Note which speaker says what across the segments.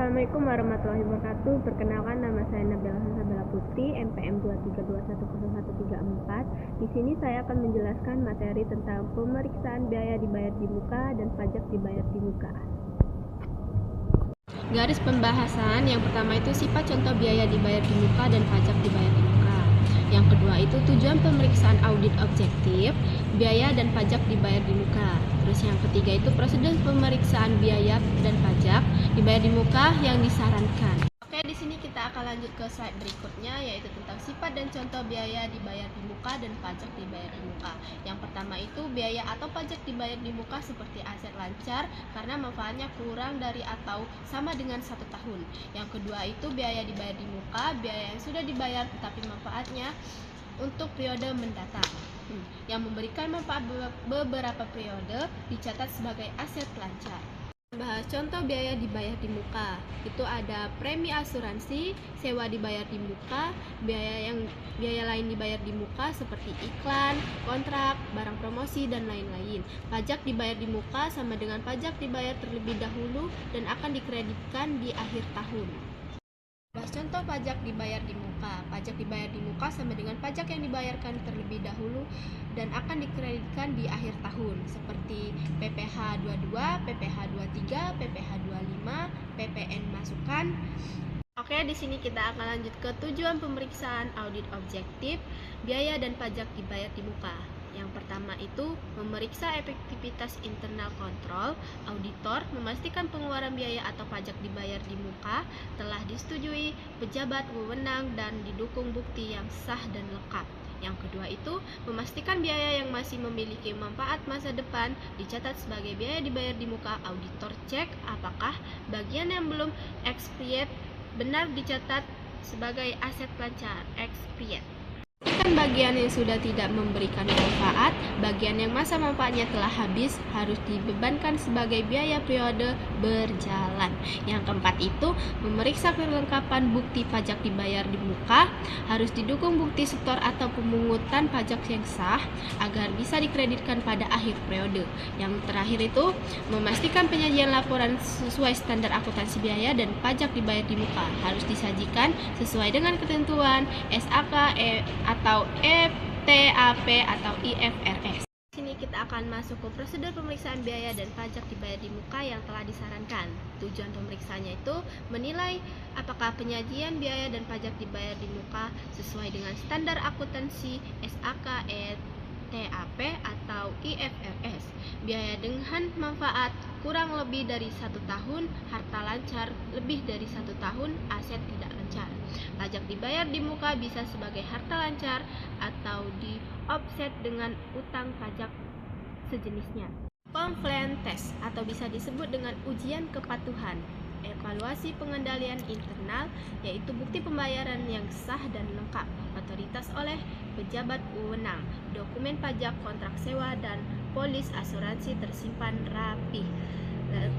Speaker 1: Assalamualaikum warahmatullahi wabarakatuh. Perkenalkan, nama saya Nabila Salsabila Putri, MPM 23210134. Di sini saya akan menjelaskan materi tentang pemeriksaan biaya dibayar di muka dan pajak dibayar di muka. Garis pembahasan yang pertama itu sifat contoh biaya dibayar di muka dan pajak dibayar di muka. Yang kedua itu tujuan pemeriksaan audit objektif, biaya dan pajak dibayar di muka. Terus yang ketiga itu prosedur pemeriksaan biaya dan pajak dibayar di muka yang disarankan. Oke, di sini kita akan lanjut ke slide berikutnya, yaitu tentang sifat dan contoh biaya dibayar di muka dan pajak dibayar di muka. Yang pertama itu biaya atau pajak dibayar di muka seperti aset lancar karena manfaatnya kurang dari atau sama dengan 1 tahun. Yang kedua itu biaya dibayar di muka, biaya yang sudah dibayar tetapi manfaatnya untuk periode mendatang. Yang memberikan manfaat beberapa periode dicatat sebagai aset lancar. Bahas contoh biaya dibayar di muka. Itu ada premi asuransi, sewa dibayar di muka, biaya lain dibayar di muka seperti iklan, kontrak, barang promosi dan lain-lain. Pajak dibayar di muka sama dengan pajak dibayar terlebih dahulu dan akan dikreditkan di akhir tahun. Bahas contoh pajak dibayar di muka. Pajak dibayar di muka sama dengan pajak yang dibayarkan terlebih dahulu dan akan dikreditkan di akhir tahun seperti PPh 22, PPh 23, PPh 25, PPN masukan. Oke, di sini kita akan lanjut ke tujuan pemeriksaan audit objektif, biaya dan pajak dibayar di muka. Yang pertama itu memeriksa efektivitas internal kontrol. Auditor memastikan pengeluaran biaya atau pajak dibayar di muka telah disetujui pejabat wewenang dan didukung bukti yang sah dan lengkap. Yang kedua itu memastikan biaya yang masih memiliki manfaat masa depan dicatat sebagai biaya dibayar di muka. Auditor cek apakah bagian yang belum expired benar dicatat sebagai aset lancar expired. Bagian yang sudah tidak memberikan manfaat, bagian yang masa manfaatnya telah habis harus dibebankan sebagai biaya periode berjalan. Yang keempat itu memeriksa kelengkapan bukti pajak dibayar di muka, harus didukung bukti setor atau pemungutan pajak yang sah agar bisa dikreditkan pada akhir periode. Yang terakhir itu memastikan penyajian laporan sesuai standar akuntansi biaya dan pajak dibayar di muka, harus disajikan sesuai dengan ketentuan SAK atau TAP atau IFRS. Di sini kita akan masuk ke prosedur pemeriksaan biaya dan pajak dibayar di muka yang telah disarankan. Tujuan pemeriksaannya itu menilai apakah penyajian biaya dan pajak dibayar di muka sesuai dengan standar akuntansi SAK, TAP atau IFRS. Biaya dengan manfaat kurang lebih dari 1 tahun, harta lancar lebih dari 1 tahun, aset tidak lancar. Pajak dibayar di muka bisa sebagai harta lancar atau di offset dengan utang pajak sejenisnya. Compliance test atau bisa disebut dengan ujian kepatuhan. Evaluasi pengendalian internal, yaitu bukti pembayaran yang sah dan lengkap, otoritas oleh pejabat wewenang, dokumen pajak, kontrak sewa, dan polis asuransi tersimpan rapi.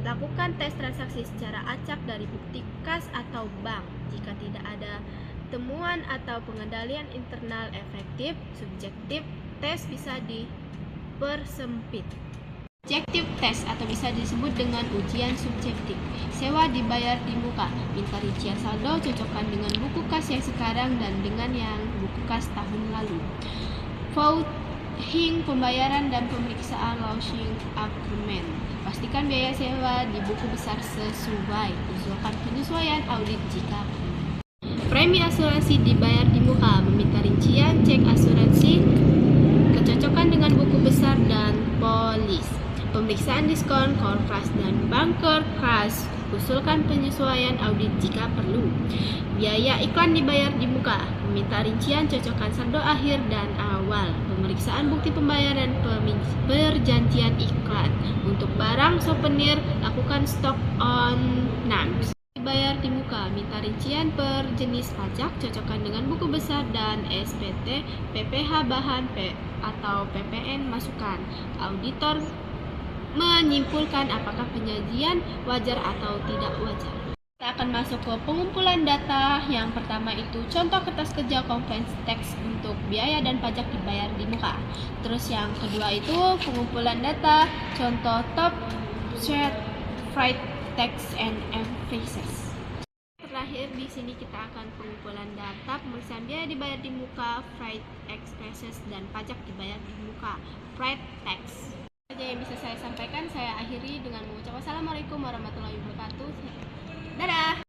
Speaker 1: Lakukan tes transaksi secara acak dari bukti kas atau bank. Jika tidak ada temuan atau pengendalian internal efektif, subjektif tes bisa dipersempit. Objektif tes atau bisa disebut dengan ujian subjektif. Sewa dibayar di muka. Minta rincian saldo, cocokkan dengan buku kas yang sekarang dan dengan yang buku kas tahun lalu. Vouching pembayaran dan pemeriksaan launching agreement. Pastikan biaya sewa di buku besar sesuai. Usulkan penyesuaian audit jika perlu. Premi asuransi dibayar di muka. Meminta rincian cek asuransi, kecocokan dengan buku besar dan polis. Pemeriksaan diskon, core price dan bunker price. Usulkan penyesuaian audit jika perlu. Biaya iklan dibayar di muka. Meminta rincian, cocokkan saldo akhir dan awal. Pemeriksaan bukti pembayaran perjanjian iklan. Untuk barang souvenir, lakukan stock on names. Dibayar di muka. Minta rincian per jenis pajak, cocokkan dengan buku besar dan SPT, PPh bahan atau PPN masukan. Auditor menyimpulkan apakah penyajian wajar atau tidak wajar. Kita akan masuk ke pengumpulan data. Yang pertama itu contoh kertas kerja compliance tax untuk biaya dan pajak dibayar di muka. Terus yang kedua itu pengumpulan data contoh top share freight tax and emphasis. di sini kita akan pengumpulan data pemeriksaan biaya dibayar di muka, freight expenses, dan pajak dibayar di muka, freight tax. Saja yang bisa saya sampaikan, saya akhiri dengan mengucap wassalamualaikum warahmatullahi wabarakatuh. Dadah!